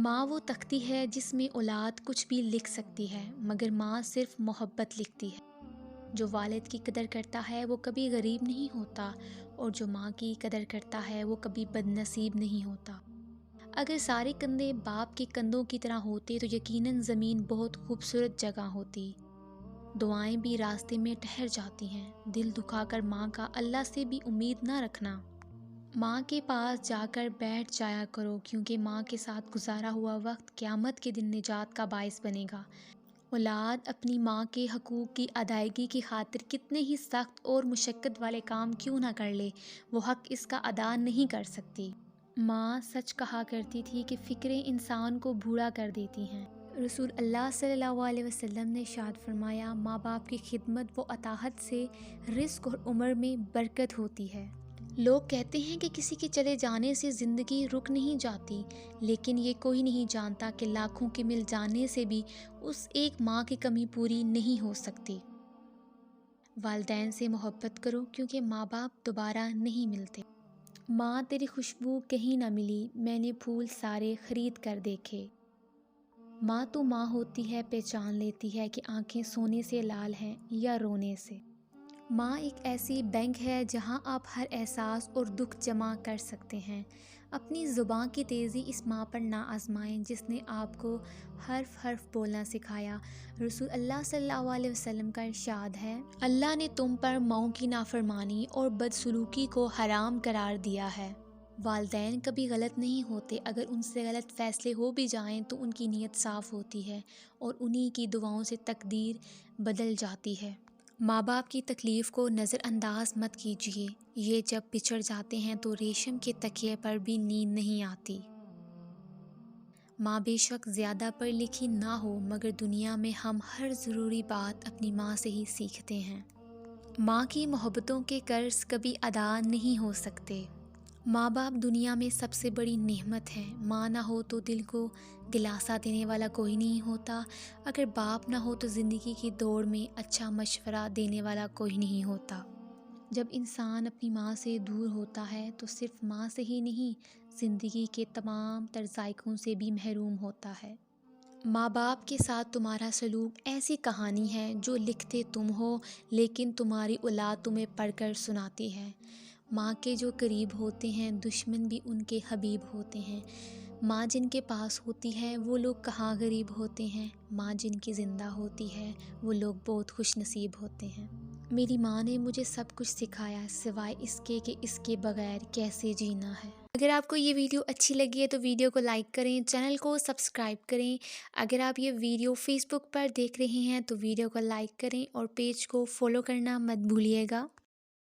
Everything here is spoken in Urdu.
ماں وہ تختی ہے جس میں اولاد کچھ بھی لکھ سکتی ہے، مگر ماں صرف محبت لکھتی ہے۔ جو والد کی قدر کرتا ہے وہ کبھی غریب نہیں ہوتا، اور جو ماں کی قدر کرتا ہے وہ کبھی بد نصیب نہیں ہوتا۔ اگر سارے کندھے باپ کے کندھوں کی طرح ہوتے تو یقیناً زمین بہت خوبصورت جگہ ہوتی۔ دعائیں بھی راستے میں ٹھہر جاتی ہیں۔ دل دکھا کر ماں کا اللہ سے بھی امید نہ رکھنا۔ ماں کے پاس جا کر بیٹھ جایا کرو، کیونکہ ماں کے ساتھ گزارا ہوا وقت قیامت کے دن نجات کا باعث بنے گا۔ اولاد اپنی ماں کے حقوق کی ادائیگی کی خاطر کتنے ہی سخت اور مشقت والے کام کیوں نہ کر لے، وہ حق اس کا ادا نہیں کر سکتی۔ ماں سچ کہا کرتی تھی کہ فکریں انسان کو بوڑھا کر دیتی ہیں۔ رسول اللہ صلی اللہ علیہ وسلم نے ارشاد فرمایا، ماں باپ کی خدمت و اطاعت سے رزق اور عمر میں برکت ہوتی ہے۔ لوگ کہتے ہیں کہ کسی کے چلے جانے سے زندگی رک نہیں جاتی، لیکن یہ کوئی نہیں جانتا کہ لاکھوں کے مل جانے سے بھی اس ایک ماں کی کمی پوری نہیں ہو سکتی۔ والدین سے محبت کرو، کیونکہ ماں باپ دوبارہ نہیں ملتے۔ ماں تیری خوشبو کہیں نہ ملی، میں نے پھول سارے خرید کر دیکھے۔ ماں تو ماں ہوتی ہے، پہچان لیتی ہے کہ آنکھیں سونے سے لال ہیں یا رونے سے۔ ماں ایک ایسی بینک ہے جہاں آپ ہر احساس اور دکھ جمع کر سکتے ہیں۔ اپنی زبان کی تیزی اس ماں پر نہ آزمائیں جس نے آپ کو حرف حرف بولنا سکھایا۔ رسول اللہ صلی اللہ علیہ وسلم کا ارشاد ہے، اللہ نے تم پر ماؤں کی نافرمانی اور بدسلوکی کو حرام قرار دیا ہے۔ والدین کبھی غلط نہیں ہوتے، اگر ان سے غلط فیصلے ہو بھی جائیں تو ان کی نیت صاف ہوتی ہے اور انہی کی دعاؤں سے تقدیر بدل جاتی ہے۔ ماں باپ کی تکلیف کو نظر انداز مت کیجیے، یہ جب بچھڑ جاتے ہیں تو ریشم کے تکیے پر بھی نیند نہیں آتی۔ ماں بے شک زیادہ پڑھ لکھی نہ ہو، مگر دنیا میں ہم ہر ضروری بات اپنی ماں سے ہی سیکھتے ہیں۔ ماں کی محبتوں کے قرض کبھی ادا نہیں ہو سکتے۔ ماں باپ دنیا میں سب سے بڑی نعمت ہے۔ ماں نہ ہو تو دل کو دلاسا دینے والا کوئی نہیں ہوتا، اگر باپ نہ ہو تو زندگی کی دوڑ میں اچھا مشورہ دینے والا کوئی نہیں ہوتا۔ جب انسان اپنی ماں سے دور ہوتا ہے تو صرف ماں سے ہی نہیں، زندگی کے تمام تر ذائقوں سے بھی محروم ہوتا ہے۔ ماں باپ کے ساتھ تمہارا سلوک ایسی کہانی ہے جو لکھتے تم ہو، لیکن تمہاری اولاد تمہیں پڑھ کر سناتی ہے۔ ماں کے جو قریب ہوتے ہیں دشمن بھی ان کے حبیب ہوتے ہیں۔ ماں جن کے پاس ہوتی ہے وہ لوگ کہاں غریب ہوتے ہیں، ماں جن کی زندہ ہوتی ہے وہ لوگ بہت خوش نصیب ہوتے ہیں۔ میری ماں نے مجھے سب کچھ سکھایا، سوائے اس کے کہ اس کے بغیر کیسے جینا ہے۔ اگر آپ کو یہ ویڈیو اچھی لگی ہے تو ویڈیو کو لائک کریں، چینل کو سبسکرائب کریں۔ اگر آپ یہ ویڈیو فیس بک پر دیکھ رہے ہیں تو ویڈیو کو لائک کریں اور پیج کو فالو کرنا مت بھولیے گا۔